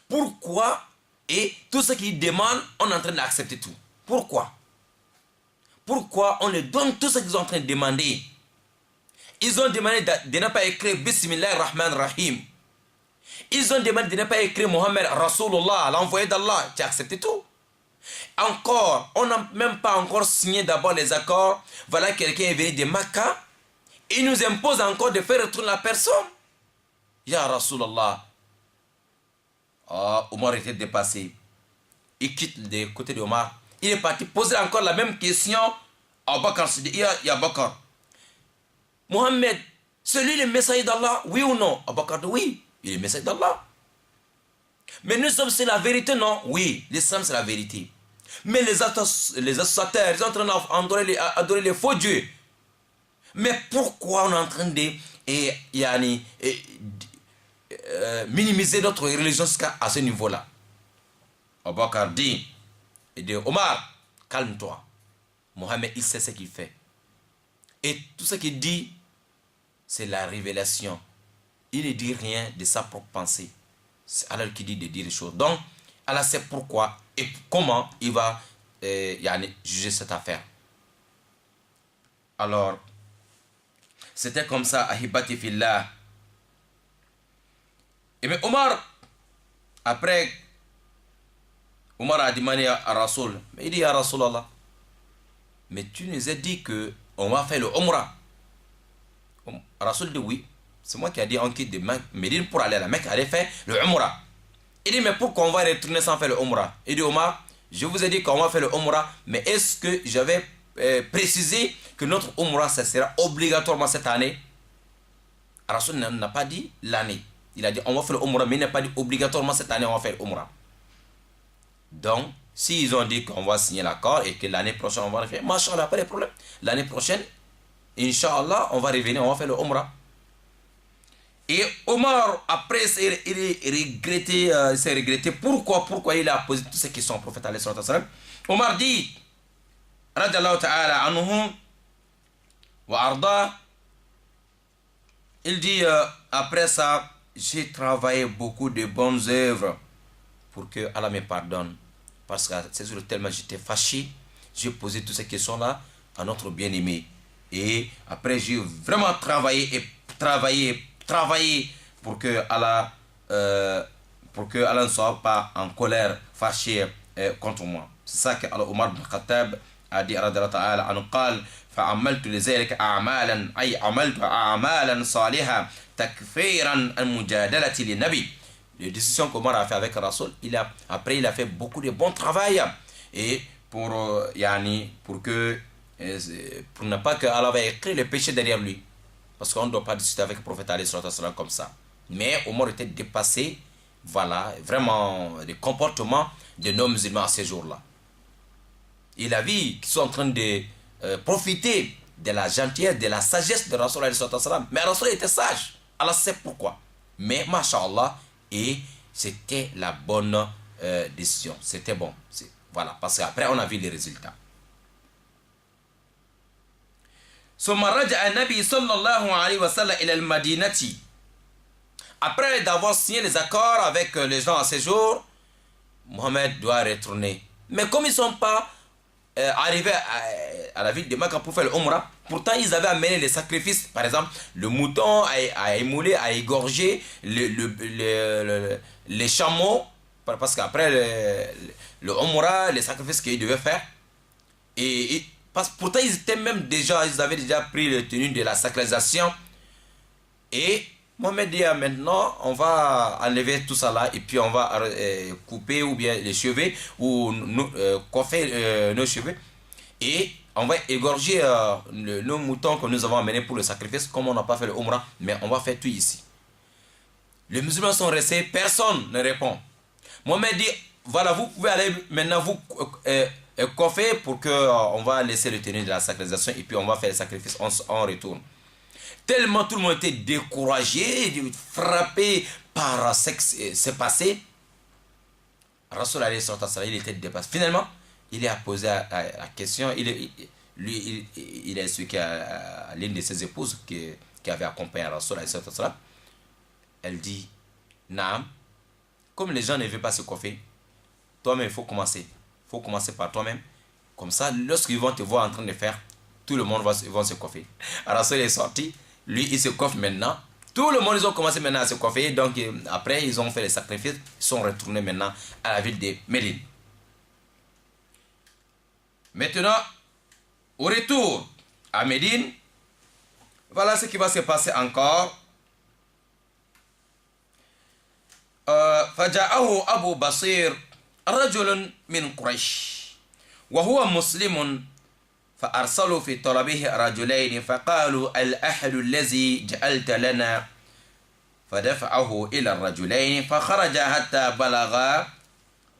S1: Pourquoi? Et tout ce qu'ils demandent, on est en train d'accepter tout. Pourquoi? Pourquoi on leur donne tout ce qu'ils sont en train de demander? Ils ont demandé de ne pas écrire Bismillah Rahman Rahim. Ils ont demandé de ne pas écrire Mohammed Rasulullah, l'envoyé d'Allah. Tu as accepté tout. Encore, on n'a même pas encore signé d'abord les accords. Voilà, quelqu'un est venu de Makkah. Il nous impose encore de faire retourner la personne. Ya Rasulallah. Omar était dépassé. Il quitte le côté d'Omar. Il est parti poser encore la même question à Bakr Siddiq. Ya Bakr. Mohammed, c'est lui le messager d'Allah, oui ou non? Bakr dit oui, il est le messager d'Allah. Mais nous sommes sur la vérité, non? Oui, l'islam c'est la vérité. Mais les associateurs, ils sont en train d'adorer les faux dieux. Mais pourquoi on est en train de minimiser notre religion jusqu'à ce niveau-là? Abu Bakr dit, Omar, calme-toi. Mohammed, il sait ce qu'il fait. Et tout ce qu'il dit, c'est la révélation. Il ne dit rien de sa propre pensée. C'est Allah qui dit de dire les choses. Donc, Allah sait pourquoi et comment il va juger cette affaire. Alors, c'était comme ça, Ahibati Fillah. Et bien Omar, après, Omar a demandé à Rasoul, mais il dit à Rasulallah, mais tu nous as dit qu'on va faire le Umrah. Rasoul dit oui, c'est moi qui ai dit on quitte de Médine pour aller à la Mecque, aller faire le Umrah. Il dit mais pourquoi on va retourner sans faire le Umrah? Il dit Omar, je vous ai dit qu'on va faire le Umrah, mais est-ce que j'avais précisé que notre Umrah ça sera obligatoirement cette année? Rasoul n'a pas dit l'année. Il a dit on va faire le Umrah, mais il n'a pas dit obligatoirement cette année on va faire le Umrah. Donc, s'ils ont dit qu'on va signer l'accord et que l'année prochaine on va le faire, Masha'Allah, pas de problème. L'année prochaine, Inch'Allah, on va revenir, on va faire le Umrah. Et Omar, après, il s'est regretté. Pourquoi il a posé toutes ces questions au prophète alayhi salam. Omar dit, radiyallahu ta'ala anhu wa arda, il dit, après ça, j'ai travaillé beaucoup de bonnes œuvres pour que Allah me pardonne. Parce que c'est sûr tellement j'étais fâché, j'ai posé toutes ces questions-là à notre bien-aimé. Et après, j'ai vraiment travaillé pour que Allah ne soit pas en colère, fâché contre moi. C'est ça que Omar ibn Khattab a dit radiyallahu ta'ala anhu قال فعملت لذلك أعمالا أي عملت أعمالا صالحة تكفيرا المجادلة للنبي. Les décisions qu'Omar a fait avec Rasoul, après il a fait beaucoup de bon travail et pour ne pas que Allah va écrire le péché derrière lui. Parce qu'on ne doit pas discuter avec le prophète alayhi salam comme ça. Mais Omar était dépassé, voilà, vraiment, des comportements de nos musulmans à ces jours-là. Il a vu qu'ils sont en train de profiter de la gentillesse, de la sagesse de Rasul alayhi salam. Mais Rasul était sage. Allah sait pourquoi. Mais, masha'Allah, et c'était la bonne décision. C'était bon. Voilà, parce qu'après, on a vu les résultats. Après d'avoir signé les accords avec les gens à séjour, Mohammed doit retourner. Mais comme ils ne sont pas arrivés à la ville de Mecca pour faire le Umrah, pourtant ils avaient amené les sacrifices, par exemple le mouton à émouler, à égorger, les chameaux, parce qu'après le Umrah, les sacrifices qu'ils devaient faire, pourtant ils avaient déjà pris le tenue de la sacralisation. Et Mohamed dit maintenant on va enlever tout ça là et puis on va couper ou bien les cheveux ou coiffer nos cheveux et on va égorger nos moutons que nous avons amenés pour le sacrifice comme on n'a pas fait le Umrah, mais on va faire tout ici. Les musulmans sont restés, personne ne répond. Mohamed dit voilà, vous pouvez aller maintenant vous coiffer pour que on va laisser le tenue de la sacralisation et puis on va faire le sacrifice, on retourne. Tellement tout le monde était découragé, frappé par ce qui s'est passé. Rasul alayhi salam, il était dépassé. Finalement, il a posé la question, il a expliqué à l'une de ses épouses qui avait accompagné Rasul alayhi salam. Elle dit, Naam, comme les gens ne veulent pas se coiffer, toi-même il faut commencer. Il faut commencer par toi-même. Comme ça, lorsqu'ils vont te voir en train de faire, tout le monde va se coiffer. Rasul est sorti. Lui, il se coiffe maintenant. Tout le monde, ils ont commencé maintenant à se coiffer. Donc, après, ils ont fait les sacrifices. Ils sont retournés maintenant à la ville de Médine. Maintenant, au retour à Médine, voilà ce qui va se passer encore. فجاءه أبو بصير رجل من قريش وهو مسلم فأرسلوا في طلبه رجلين فقالوا الأهل الذي جعلت لنا فدفعه إلى الرجلين فخرج حتى بلغ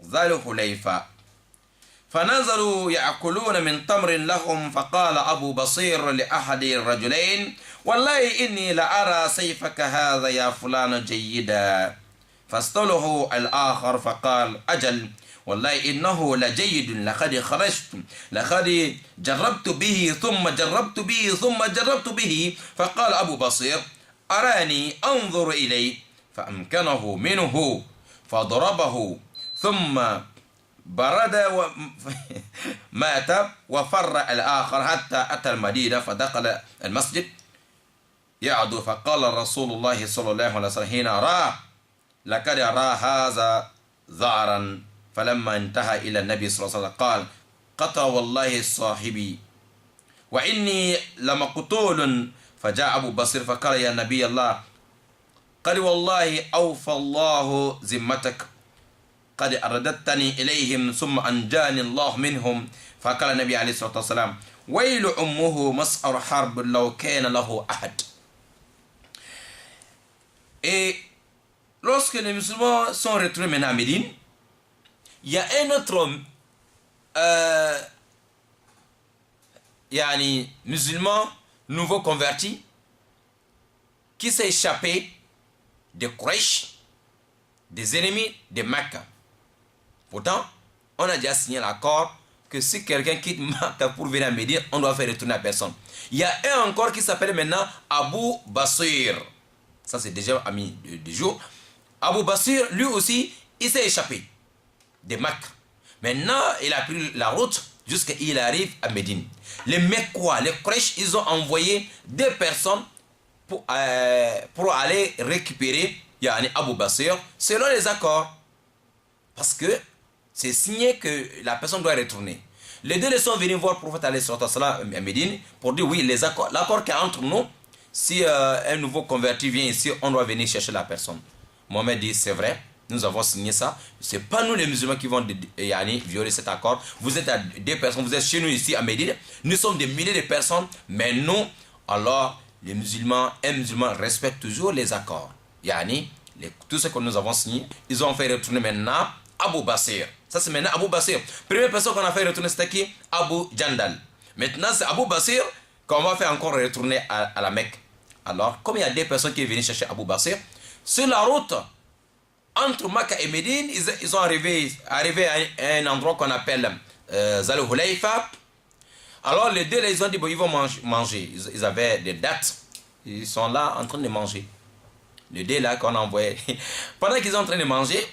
S1: ذا الحليفة فنزلوا يأكلون من تمر لهم فقال أبو بصير لأحد الرجلين والله إني لأرى سيفك هذا يا فلان جيدا فاستله الآخر فقال أجل والله إنه لجيد لقد خرجت لقد جربت به ثم جربت به ثم جربت به فقال أبو بصير أراني أنظر إليه فأمكنه منه فضربه ثم برد ومات وفر الآخر حتى أتى المدينة فدخل المسجد يعدو فقال رسول الله صلى الله عليه وسلم حين رأى لقد رأى هذا ذعرا فلما انتهى إلى النبي صلى الله عليه وسلم قال قطع والله صاحبي وإني لمقتول فجاء أبو بصير فقال يا نبي الله قد والله أوفى الله ذمتك قد أرددتني إليهم ثم أنجاني الله منهم فقال النبي عليه الصلاة والسلام ويل أمه مسعر حرب لو كان له أحد. Et lorsque les musulmans sont retrouvés maintenant à Médine, il y a un autre homme, musulman, nouveau converti, qui s'est échappé des Quraysh, des ennemis de Mecca. Pourtant, on a déjà signé l'accord que si quelqu'un quitte Mecca pour venir à Médine, on doit faire retourner à personne. Il y a un encore qui s'appelle maintenant Abu Basir. Ça, c'est déjà ami du jour. Abu Basir, lui aussi, il s'est échappé de Mecca. Maintenant, il a pris la route jusqu'à il arrive à Médine. Les Mecquois, les Quraysh, ils ont envoyé des personnes pour aller récupérer Abu Basir selon les accords. Parce que c'est signé que la personne doit retourner. Les deux sont venus voir le prophète à Médine pour dire oui, l'accord qu'il y a entre nous, si un nouveau converti vient ici, on doit venir chercher la personne. Mohamed dit c'est vrai, nous avons signé ça. Ce n'est pas nous les musulmans qui vont violer cet accord. Vous êtes des personnes, vous êtes chez nous ici à Médine. Nous sommes des milliers de personnes, mais nous, alors les musulmans, un musulman respecte toujours les accords. Tout ce que nous avons signé, ils ont fait retourner maintenant Abu Basir. Ça c'est maintenant Abu Basir. Première personne qu'on a fait retourner c'était qui? Abu Jandal. Maintenant c'est Abu Basir qu'on va faire encore retourner à la Mecque. Alors, comme il y a des personnes qui venaient chercher Abou Basir, sur la route, entre Mecque et Médine, ils sont arrivés à un endroit qu'on appelle Zal Hulayfa. Alors, les deux, là, ils ont dit, bon, ils vont manger. Ils avaient des dates. Ils sont là en train de manger. Les deux, là, qu'on a envoyé. Pendant qu'ils sont en train de manger,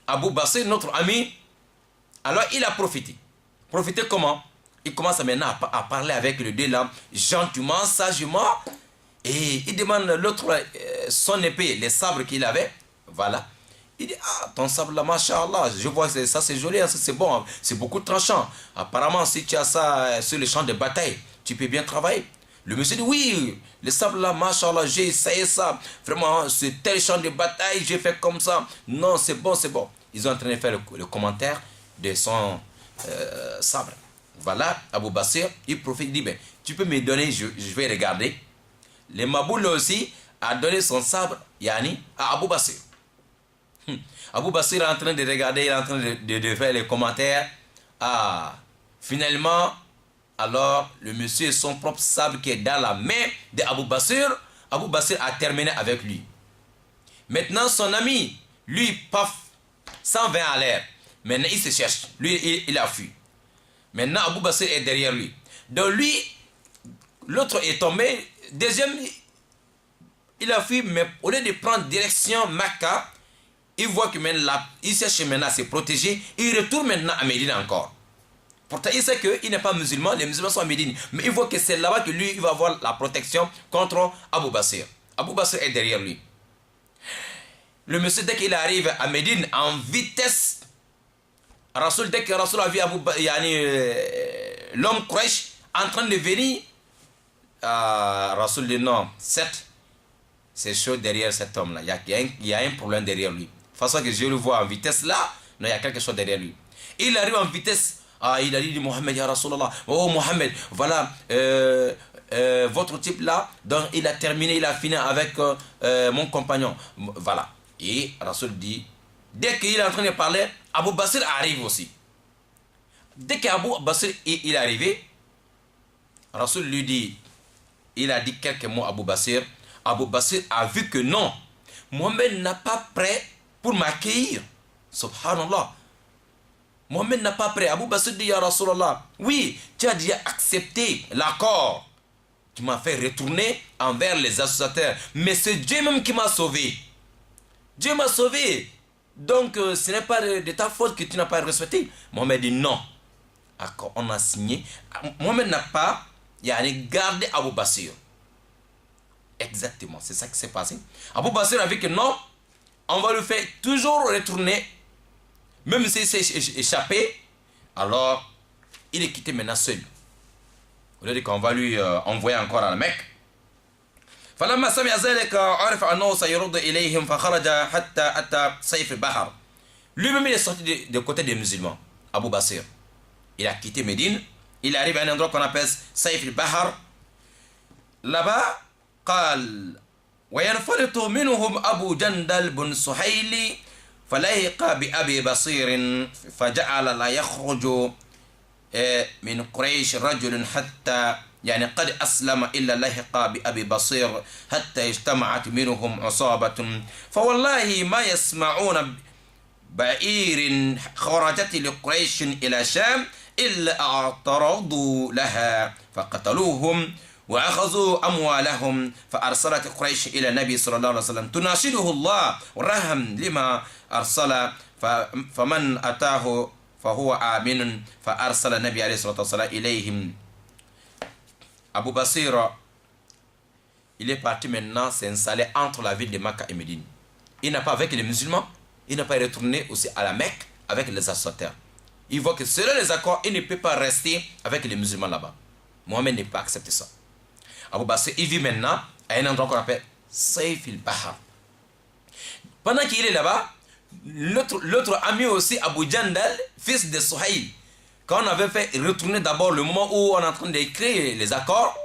S1: Abou Basir, notre ami, alors il a profité. Profité comment? Il commence maintenant à parler avec les deux là, gentiment, sagement. Et il demande l'autre, son épée, les sabres qu'il avait. Voilà. Il dit, ah, ton sabre là, machallah, je vois ça, c'est joli, ça c'est bon, c'est beaucoup tranchant. Apparemment, si tu as ça sur le champ de bataille, tu peux bien travailler. Le monsieur dit, oui, le sabre là, machallah, j'ai essayé ça. Vraiment, c'est tel champ de bataille, j'ai fait comme ça. Non, c'est bon, c'est bon. Ils sont en train de faire le commentaire de son sabre. Voilà, Abou Basir, il profite, il dit, ben, tu peux me donner, je vais regarder. Le Maboul aussi a donné son sabre, Yani, à Abou Basir. Abou Basir est en train de regarder, il est en train de faire les commentaires. Ah, finalement, alors, le monsieur, son propre sabre qui est dans la main d'Abou Basir, Abou Basir a terminé avec lui. Maintenant, son ami, lui, paf, 120 à l'air. Maintenant, il se cherche. Lui, il a fui. Maintenant, Abou Basir est derrière lui. Donc, lui, l'autre est tombé. Deuxième, il a fui, mais au lieu de prendre direction Mecca, il voit que maintenant, il cherche maintenant à se protéger. Il retourne maintenant à Médine encore. Pourtant, il sait qu'il n'est pas musulman. Les musulmans sont à Médine. Mais il voit que c'est là-bas que lui, il va avoir la protection contre Abou Basir. Abou Basir est derrière lui. Le monsieur, dès qu'il arrive à Médine, en vitesse, Rasoul, dès que Rasoul a vu l'homme Quraysh en train de venir, Rasoul dit non, c'est chaud derrière cet homme-là. Il y a un problème derrière lui. De toute façon que je le vois en vitesse là, non, il y a quelque chose derrière lui. Il arrive en vitesse. Il a dit Mohamed, ya Rasulallah. Oh Mohamed, voilà, votre type là, donc il a terminé, il a fini avec mon compagnon. Voilà. Et Rasoul dit, dès qu'il est en train de parler, Abou Basir arrive aussi. Dès qu'Abou Basir il est arrivé, Rasoul lui dit, il a dit quelques mots à Abou Basir. Abou Basir a vu que non, Mohamed n'a pas prêt pour m'accueillir. Subhanallah. Mohamed n'a pas prêt. Abou Basir dit, ya Rasulallah, oui, tu as déjà accepté l'accord. Tu m'as fait retourner envers les associateurs. Mais c'est Dieu même qui m'a sauvé. Dieu m'a sauvé. Donc, ce n'est pas de ta faute que tu n'as pas respecté. Mohamed dit non. Accord, on a signé. Mohamed n'a pas gardé Abou Basir. Exactement, c'est ça qui s'est passé. Abou Basir a vu que non, on va le faire toujours retourner. Même s'il s'est échappé, alors il est quitté maintenant seul. Au lieu qu'on va lui envoyer encore à la Mecque. فلما سمع ذلك عرف أنه سيرد إليهم فخرج حتى أتى سيف البحر. Lui-même il est sorti du côté des musulmans, Abou Basir. Il a quitté Médine, il arrive à un endroit qu'on appelle Saif al-Bahar. Là-bas, قال وينفلت منهم أبو جندل بن سهيل فلحق بأبي بصير فجعل لا يخرج من قريش رجل حتى قد أسلم إلا لحق بأبي بصير حتى اجتمعت منهم عصابة فوالله ما يسمعون بعير خرجت لقريش إلى شام إلا اعترضوا لها فقتلوهم وأخذوا أموالهم فأرسلت قريش إلى النبي صلى الله عليه وسلم تناشده الله ورهم لما أرسل فمن أتاه فهو آمن فأرسل النبي عليه الصلاة والسلام إليهم. Abou Basir, il est parti maintenant s'installer entre la ville de Mecca et Médine. Il n'a pas avec les musulmans, il n'a pas retourné aussi à la Mecque avec les associateurs. Il voit que selon les accords, il ne peut pas rester avec les musulmans là-bas. Mohamed n'est pas accepté ça. Abou Basir, il vit maintenant à un endroit qu'on appelle Saif al-Bahar. Pendant qu'il est là-bas, l'autre ami aussi, Abou Jandal, fils de Suhaïl, quand on avait fait retourner d'abord le moment où on est en train d'écrire les accords,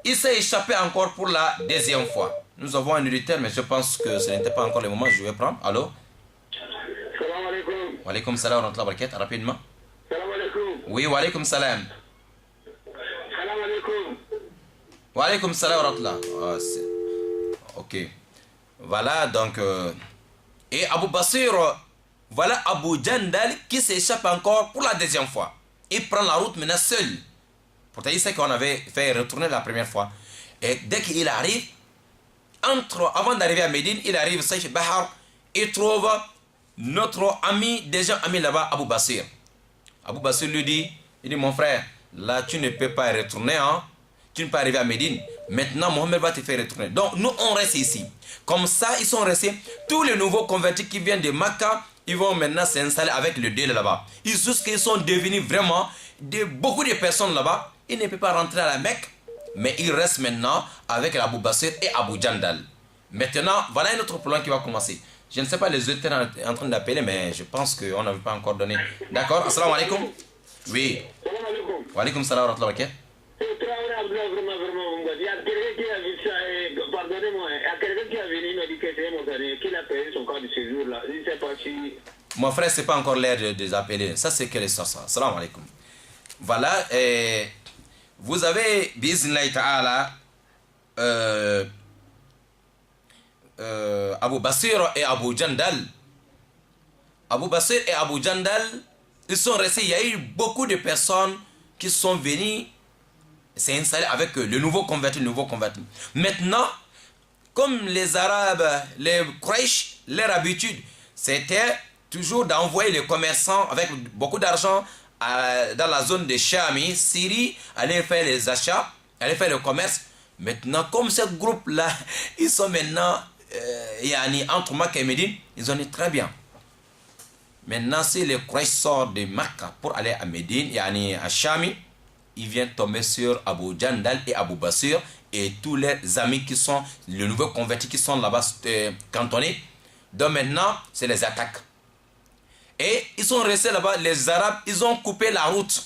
S1: il s'est échappé encore pour la deuxième fois. Nous avons un auditeur, mais je pense que ce n'était pas encore le moment. Je vais prendre. Allô?
S2: Salam alaikum.
S1: Wa alaikum salam wa rahmatullahi wa barakatuh. Rapidement.
S2: Salam alaikum.
S1: Oui, wa alaikum salam.
S2: Salam alaikum.
S1: Wa alaykoum salam wa rahmatullah. Ok. Voilà, donc... et Abu Basir, voilà Abu Jandal qui s'échappe encore pour la deuxième fois. Il prend la route maintenant seul. Pourtant, il sait qu'on avait fait retourner la première fois. Et dès qu'il arrive, avant d'arriver à Médine, il arrive à Saïf Bahar. Il trouve notre ami, déjà ami là-bas, Abu Basir. Abu Basir lui dit, il dit, mon frère, là tu ne peux pas retourner, hein? Tu ne peux pas arriver à Médine. Maintenant, Mohamed va te faire retourner. Donc, nous, on reste ici. Comme ça, ils sont restés. Tous les nouveaux convertis qui viennent de Makkah, ils vont maintenant s'installer avec le dé là-bas. Ils sont devenus vraiment beaucoup de personnes là-bas. Ils ne peuvent pas rentrer à la Mecque, mais ils restent maintenant avec Abu Basir et Abu Jandal. Maintenant, voilà un autre plan qui va commencer. Je ne sais pas les auteurs en train d'appeler, mais je pense qu'on n'avait pas encore donné. D'accord? Assalamu alaikum. Oui.
S2: Salam alaikum.
S1: Wa alaikum salam wa rahmatullah.
S2: Il y a quelqu'un qui a vu ça, pardonnez-moi, il y a quelqu'un qui a venu, il m'a dit que c'est mon année, qu'il a payé son carte de séjour là. Je ne sais pas si...
S1: Mon frère, c'est pas encore l'heure de les appeler. Ça, c'est que les sorts. Salam alaikum. Voilà. Vous avez, bismillah ta'ala, Abu Basir et Abu Jandal. Abu Basir et Abu Jandal, ils sont restés. Il y a eu beaucoup de personnes qui sont venues s'installer avec eux, le nouveau converti. Maintenant, comme les Arabes, les Quraysh, leur habitude, c'était toujours d'envoyer les commerçants avec beaucoup d'argent dans la zone de Chami, Syrie, aller faire les achats, aller faire le commerce. Maintenant, comme ce groupe-là, ils sont maintenant entre Makkah et Médine, ils ont dit très bien. Maintenant, si les Quraysh sortent de Makkah pour aller à Médine, à Chami, ils viennent tomber sur Abu Jandal et Abu Basir et tous leurs amis qui sont, les nouveaux convertis qui sont là-bas cantonnés. Donc maintenant, c'est les attaques. Et ils sont restés là-bas, les Arabes, ils ont coupé la route.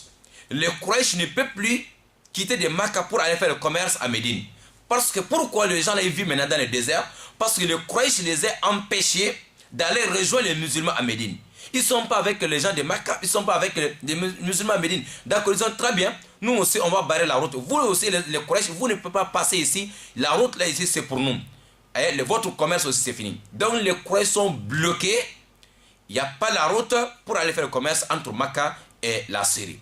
S1: Les Quraysh ne peuvent plus quitter de Makkah pour aller faire le commerce à Médine. Parce que pourquoi les gens là, ils vivent maintenant dans le désert? Parce que les Quraysh les a empêchés d'aller rejoindre les musulmans à Médine. Ils ne sont pas avec les gens de Makkah, ils ne sont pas avec les musulmans à Médine. D'accord, ils ont très bien. Nous aussi, on va barrer la route. Vous aussi, les Quraysh, vous ne pouvez pas passer ici. La route là, ici, c'est pour nous. Et votre commerce aussi, c'est fini. Donc, les Quraysh sont bloqués. Il n'y a pas la route pour aller faire le commerce entre Makkah et la Syrie.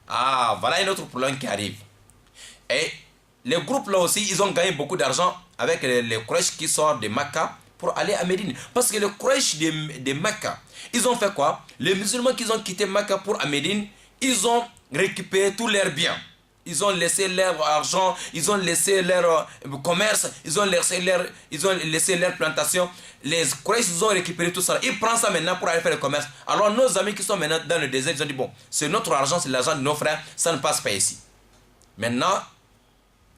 S1: Ah, voilà un autre problème qui arrive. Et les groupes là aussi, ils ont gagné beaucoup d'argent avec les Quraysh qui sortent de Makkah pour aller à Médine. Parce que les Quraysh de Makkah, ils ont fait quoi? Les musulmans qui ont quitté Makkah pour à Médine, ils ont récupéré tous leurs biens. Ils ont laissé leur argent, ils ont laissé leur commerce, ils ont laissé leur plantation. Les Quraysh, ils ont récupéré tout ça. Ils prennent ça maintenant pour aller faire le commerce. Alors nos amis qui sont maintenant dans le désert, ils ont dit, bon, c'est notre argent, c'est l'argent de nos frères, ça ne passe pas ici. Maintenant,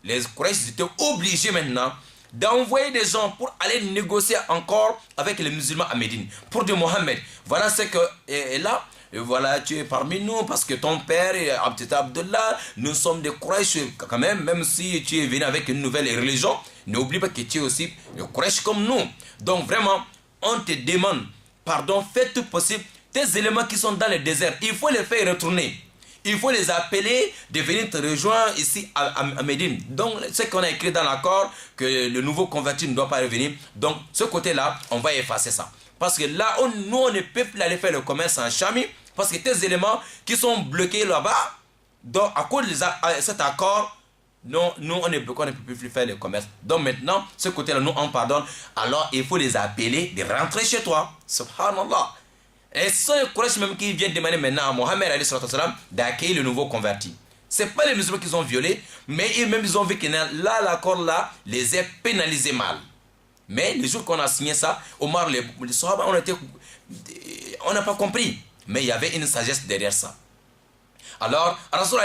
S1: les Quraysh étaient obligés maintenant d'envoyer des gens pour aller négocier encore avec les musulmans à Médine. Pour dire, Mohammed, voilà ce que... Et là, et voilà, tu es parmi nous parce que ton père, Abdullah, nous sommes des Quraysh quand même si tu es venu avec une nouvelle religion, n'oublie pas que tu es aussi des Quraysh comme nous. Donc vraiment, on te demande, pardon, fais tout possible, tes éléments qui sont dans le désert, il faut les faire retourner. Il faut les appeler de venir te rejoindre ici à Médine. Donc, ce qu'on a écrit dans l'accord, que le nouveau converti ne doit pas revenir. Donc, ce côté-là, on va effacer ça. Parce que là, nous, on ne peut plus aller faire le commerce en Chami. Parce que tes éléments qui sont bloqués là-bas, donc à cause de cet accord, non, nous, on ne peut plus faire le commerce. Donc maintenant, ce côté-là, nous, on pardonne. Alors, il faut les appeler de rentrer chez toi. Subhanallah. Et ce sont les Quraysh même qui viennent demander maintenant à Mohammed d'accueillir le nouveau converti. Ce n'est pas les musulmans qui ont violé, mais eux-mêmes ils ont vu que là, l'accord là, les a pénalisés mal. Mais le jour qu'on a signé ça, Omar, les Sahaba, on n'a pas compris. Mais il y avait une sagesse derrière ça. Alors, Rasoul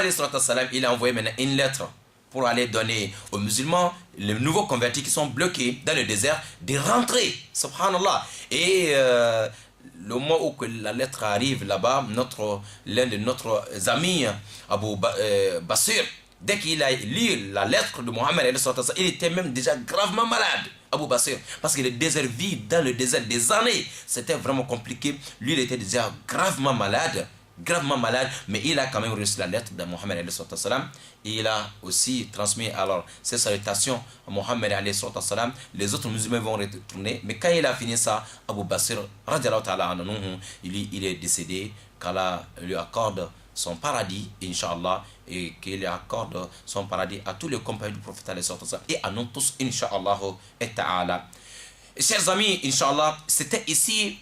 S1: il a envoyé maintenant une lettre pour aller donner aux musulmans, les nouveaux convertis qui sont bloqués dans le désert, de rentrer. Subhanallah. Et le moment où la lettre arrive là-bas, l'un de notre amis, Abu Basir, dès qu'il a lu la lettre de Mohammed, il était même déjà gravement malade, Abu Basir, parce que le désert vit dans le désert des années, c'était vraiment compliqué. Lui, il était déjà gravement malade. gravement malade, mais il a quand même reçu la lettre de Mohammed alayhi salam. Il a aussi transmis alors ses salutations à Mohammed alayhi salam. Les autres musulmans vont retourner, mais quand il a fini ça, Abu Basir radiallahu ta'ala anhu, il est décédé, qu'Allah lui accorde son paradis, Inch'Allah, et qu'il accorde son paradis à tous les compagnons du prophète alayhi salam et à nous tous, Inch'Allah et ta'ala. Chers amis, Inch'Allah, c'était ici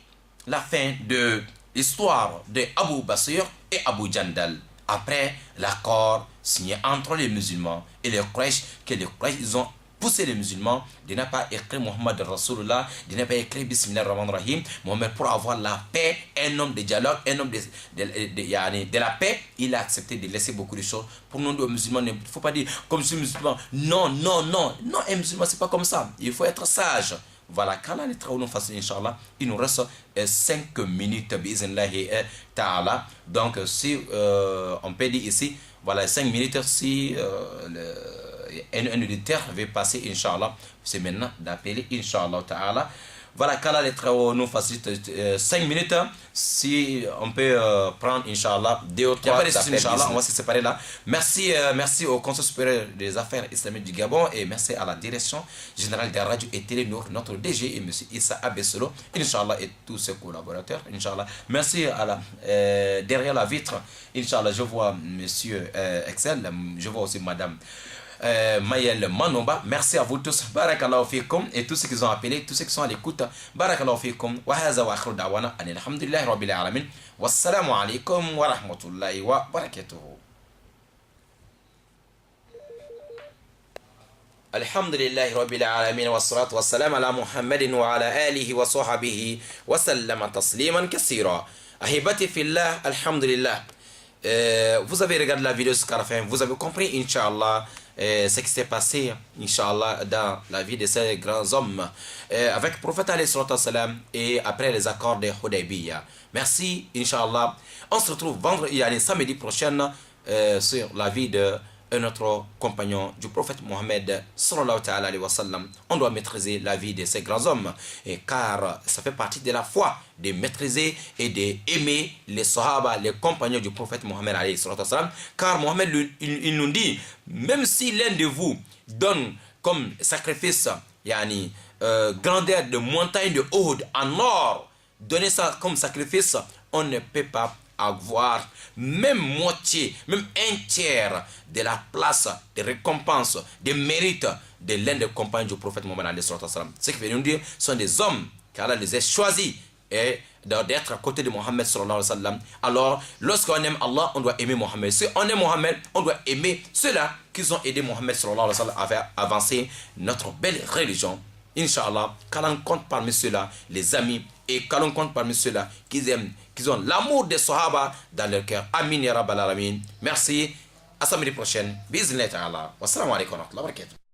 S1: la fin de l'histoire de Abu Basir et Abu Jandal. Après l'accord signé entre les musulmans et les Quraysh, que les Quraysh, ils ont poussé les musulmans de ne pas écrire Muhammad Rasulullah, de ne pas écrire Bismillah ar-Rahman ar-Rahim, Mohammed, pour avoir la paix, un homme de dialogue, un homme de la paix. Il a accepté de laisser beaucoup de choses. Pour nous, les musulmans, il ne faut pas dire comme si musulman, non, non, non, non, un musulman, c'est pas comme ça. Il faut être sage. Voilà, quand les travaux nous fassent, Inch'Allah, il nous reste 5 minutes, bi'iznillahi ta'ala. Donc, si on peut dire ici, voilà, 5 minutes, si un auditeur veut passer, Inch'Allah, c'est maintenant d'appeler, Inch'Allah ta'ala. Voilà, quand les travaux nous facilitent 5 minutes, si on peut prendre, Inch'Allah, 2 ou 3 appels, Inch'Allah, on va se séparer là. Merci, merci au Conseil supérieur des affaires islamiques du Gabon et merci à la direction générale des radios et télé, notre DG et M. Issa Abessolo, Inch'Allah, et tous ses collaborateurs, Inch'Allah. Merci à la, derrière la vitre, Inch'Allah, je vois M. Excel, je vois aussi Madame Mayel Manomba. Merci à vous tous. Barakallahu fikum. Et tous ceux qui ont appelé, tous ceux qui sont à l'écoute. Barakallahu fikum. Wa haza wa akhiru da'wana. Alhamdulillahi rabbil alamin. Wassalamu alaikum wa rahmatullahi wa barakatuhu. Alhamdulillahi rabbil alamin. Wassalatu wassalam ala Muhammadin wa ala alihi wa sahbihi wa sallama tasliman kassira. Ahibati fillah. Alhamdulillah. Vous avez regardé la vidéo jusqu'à la fin. Vous avez compris, Inch'Allah, ce qui s'est passé, Inch'Allah, dans la vie de ces grands hommes avec le prophète alayhi salam et après les accords de Hudaybiyah. Merci, Inch'Allah. On se retrouve samedi prochain sur la vie de un autre compagnon du prophète Mohammed sallallahu alayhi wa sallam. On doit maîtriser la vie de ces grands hommes, et car ça fait partie de la foi de maîtriser et d'aimer les sahaba, les compagnons du prophète Mohammed alayhi wa sallam. Car Mohammed il nous dit, même si l'un de vous donne comme sacrifice grandeur de montagne de Uhud en or, donner ça comme sacrifice, on ne peut pas avoir même moitié, même un tiers de la place de récompense, de mérite de l'un des compagnons du prophète Mohammed alayhi wa sallam. Ce qui veut nous dire, sont des hommes qu'Allah les a choisis et d'être à côté de Mohammed sallallahu alayhi wa sallam. Alors, lorsqu'on aime Allah, on doit aimer Mohammed. Si on aime Mohammed, on doit aimer ceux-là qui ont aidé Mohammed sallallahu alayhi wa sallam à faire avancer notre belle religion. Inch'Allah, qu'Allah compte parmi ceux-là, les amis, et qu'Allah compte parmi ceux-là qui aiment, qui ont l'amour des Sahaba dans leur cœur. Amin ya Rabbal Alamin. Merci. À samedi prochain. Bismillah ta'ala. Wassalamu alaikum wa rahmatullahi wa barakatuh.